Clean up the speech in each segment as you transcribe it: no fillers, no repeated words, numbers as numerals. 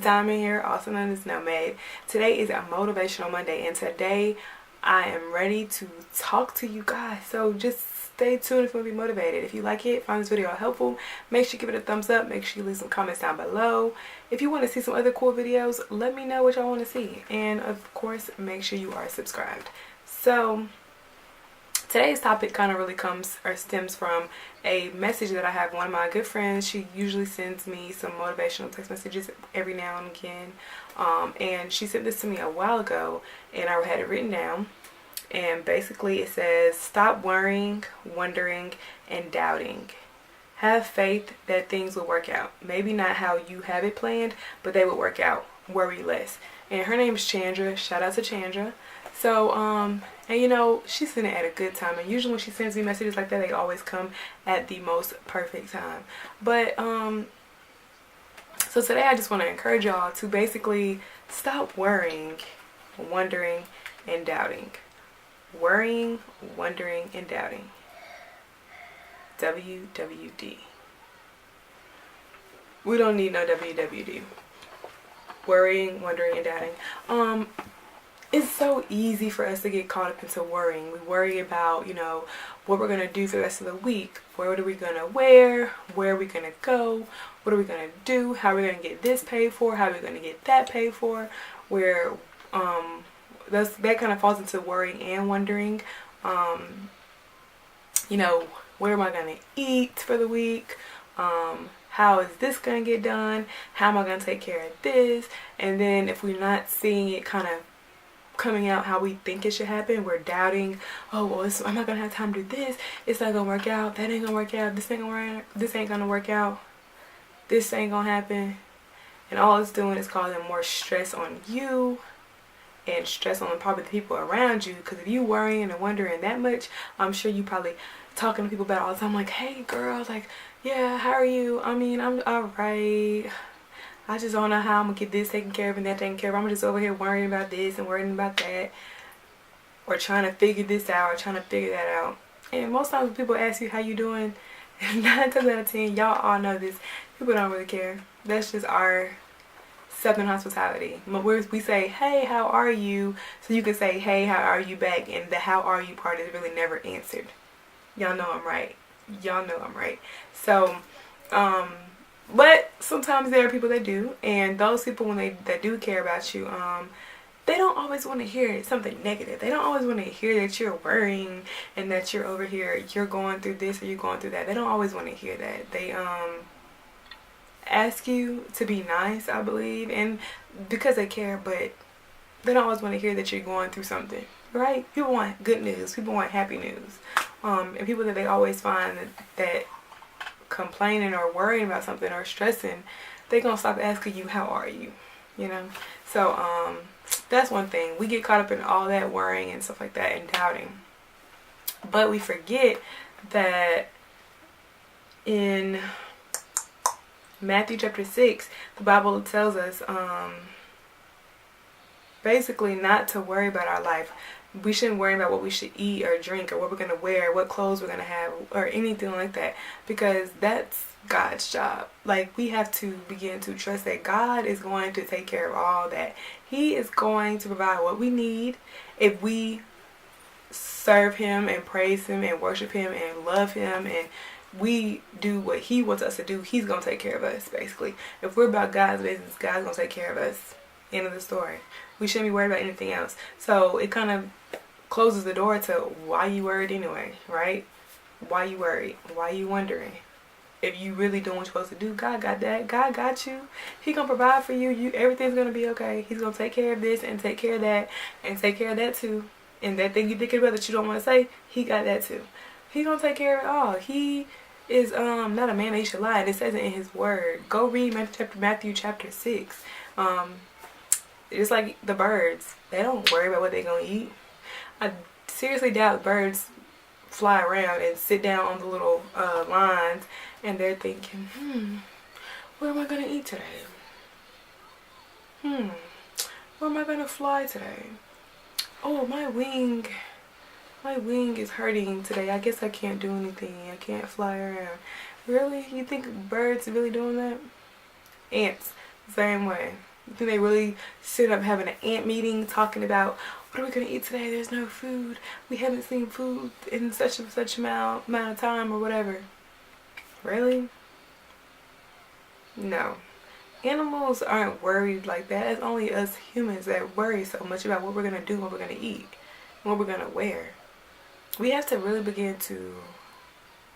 Diamond here, also known as Nomad. Today is a Motivational Monday, and today I am ready to talk to you guys. So just stay tuned if you want to be motivated. If you like it, find this video helpful, make sure you give it a thumbs up. Make sure you leave some comments down below. If you want to see some other cool videos, let me know what y'all want to see. And of course, make sure you are subscribed. So today's topic kind of really comes or stems from a message that I have one of my good friends. She usually sends me some motivational text messages every now and again. And she sent this to me a while ago, and I had it written down. And basically it says, stop worrying, wondering, and doubting. Have faith that things will work out. Maybe not how you have it planned, but they will work out. Worry less. And her name is Chandra. Shout out to Chandra. So, and you know, she sent it at a good time. And usually when she sends me messages like that, they always come at the most perfect time. But, so today I just want to encourage y'all to basically stop worrying, wondering, and doubting. Worrying, wondering, and doubting. WWD. We don't need no WWD. Worrying, wondering, and doubting. It's so easy for us to get caught up into worrying. We worry about, you know, what we're going to do for the rest of the week. What are we going to wear? Where are we going to go? What are we going to do? How are we going to get this paid for? How are we going to get that paid for? Where, that kind of falls into worrying and wondering. You know, where am I going to eat for the week? How is this going to get done? How am I going to take care of this? And then if we're not seeing it kind of coming out how we think it should happen, we're doubting, oh well, I'm not gonna have time to do this, it's not gonna work out, that ain't gonna work out, this ain't gonna work out, this ain't gonna happen. And all it's doing is causing more stress on you and stress on probably the people around you. Because if you worrying and wondering that much, I'm sure you probably talking to people about it all the time, like, hey girl, like, yeah, how are you? I mean, I'm alright, I just don't know how I'm going to get this taken care of and that taken care of. I'm just over here worrying about this and worrying about that. Or trying to figure this out or trying to figure that out. And most times when people ask you how you doing, 9 times out of 10, y'all all know this, people don't really care. That's just our Southern hospitality. We say, hey, how are you? So you can say, hey, how are you back? And the how are you part is really never answered. Y'all know I'm right. Y'all know I'm right. So, but sometimes there are people that do, and those people when that do care about you, they don't always want to hear something negative. They don't always want to hear that you're worrying and that you're over here, you're going through this or you're going through that. They don't always want to hear that. They ask you to be nice, I believe, and because they care, but they don't always want to hear that you're going through something, right? People want good news. People want happy news. And people that they always find that complaining or worrying about something or stressing, they're gonna stop asking you how are you, you know. So that's one thing. We get caught up in all that worrying and stuff like that and doubting, but we forget that in Matthew chapter 6 the Bible tells us basically not to worry about our life. We shouldn't worry about what we should eat or drink or what we're going to wear, what clothes we're going to have or anything like that, because that's God's job. Like, we have to begin to trust that God is going to take care of all that. He is going to provide what we need if we serve Him and praise Him and worship Him and love Him, and we do what He wants us to do. He's going to take care of us, basically. If we're about God's business, God's going to take care of us. End of the story. We shouldn't be worried about anything else. So it kind of closes the door to why you worried anyway, right? Why you worried? Why you wondering? If you really doing what you're supposed to do, God got that. God got you. He gonna provide for you. Everything's gonna be okay. He's gonna take care of this and take care of that and take care of that too. And that thing you thinking about that you don't want to say, He got that too. He gonna take care of it all. He is not a man that He should lie. It says it in His word. Go read Matthew chapter 6. Just like the birds, they don't worry about what they're gonna eat. I seriously doubt birds fly around and sit down on the little lines and they're thinking, what am I gonna eat today? Where am I gonna fly today? Oh, my wing is hurting today. I guess I can't do anything. I can't fly around. Really? You think birds are really doing that? Ants, same way. You think they really sit up having an ant meeting talking about what are we gonna eat today? There's no food. We haven't seen food in such and such amount of time or whatever. Really? No. Animals aren't worried like that. It's only us humans that worry so much about what we're gonna do, what we're gonna eat, what we're gonna wear. We have to really begin to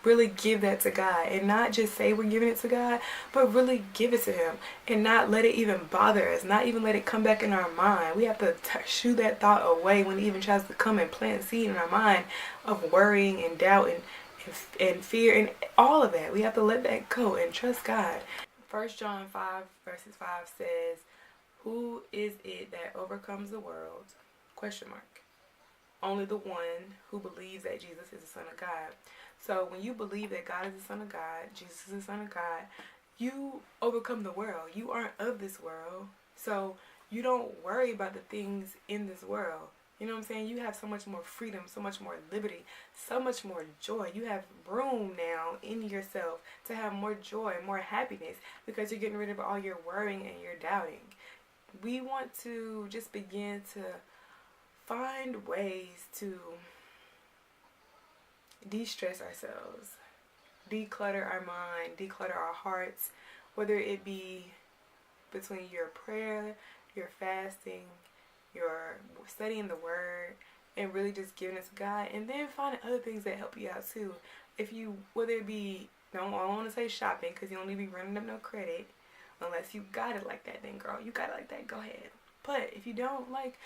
really give that to God and not just say we're giving it to God, but really give it to Him and not let it even bother us, not even let it come back in our mind. We have to shoo that thought away when it even tries to come and plant seed in our mind of worrying and doubt and fear and all of that. We have to let that go and trust God. 1 John 5 verses 5 says, "Who is it that overcomes the world? Question mark. Only the one who believes that Jesus is the Son of God." So when you believe that God is the Son of God, Jesus is the Son of God, you overcome the world. You aren't of this world. So you don't worry about the things in this world. You know what I'm saying? You have so much more freedom, so much more liberty, so much more joy. You have room now in yourself to have more joy, more happiness, because you're getting rid of all your worrying and your doubting. We want to just begin to find ways to de-stress ourselves, declutter our mind, declutter our hearts, whether it be between your prayer, your fasting, your studying the word, and really just giving it to God, and then finding other things that help you out too. If you, whether it be, I don't want to say shopping, because you don't need to be running up no credit unless you got it like that. Then girl, you got it like that, go ahead. But if you don't, like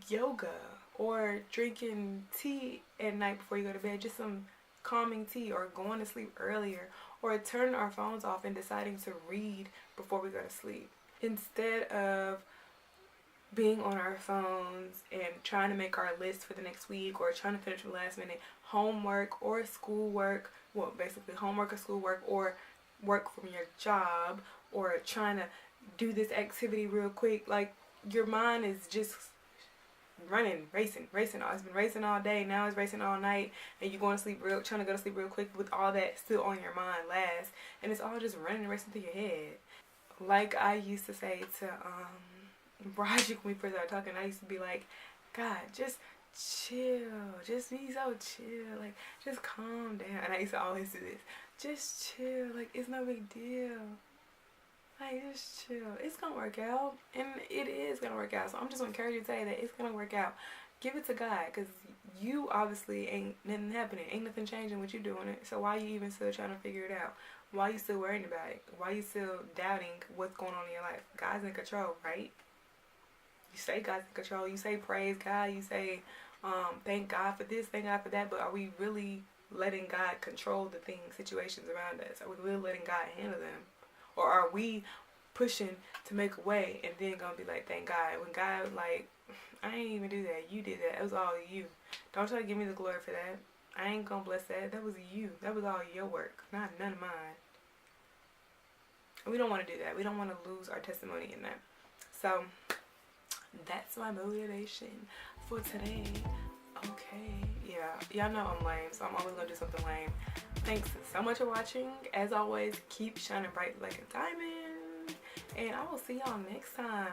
yoga or drinking tea at night before you go to bed, just some calming tea, or going to sleep earlier, or turning our phones off and deciding to read before we go to sleep instead of being on our phones and trying to make our list for the next week, or trying to finish the last minute homework or schoolwork, well basically homework or schoolwork, or work from your job, or trying to do this activity real quick. Like, your mind is just running, racing. It's been racing all day, now it's racing all night, and you're going to sleep trying to go to sleep real quick with all that still on your mind last, and it's all just running and racing through your head. Like I used to say to Roger when we first started talking, I used to be like, God, just chill, just be so chill, like just calm down. And I used to always do this, just chill, like it's no big deal. Like, just chill. It's gonna work out, and it is gonna work out. So I'm just gonna encourage you to say that it's gonna work out. Give it to God, because you obviously ain't nothing happening, ain't nothing changing with you doing it. So why are you even still trying to figure it out? Why are you still worrying about it? Why are you still doubting what's going on in your life? God's in control, right? You say God's in control. You say praise God. You say thank God for this, thank God for that. But are we really letting God control the things, situations around us? Are we really letting God handle them? Or are we pushing to make a way and then gonna be like, thank God, when God, like, I ain't even do that, you did that, it was all you. Don't try to give me the glory for that. I ain't gonna bless that. That was you. That was all your work, not none of mine. We don't want to do that. We don't want to lose our testimony in that. So that's my motivation for today. Okay, yeah, y'all know I'm lame, so I'm always gonna do something lame. Thanks so much for watching. As always, keep shining bright like a diamond, and I will see y'all next time.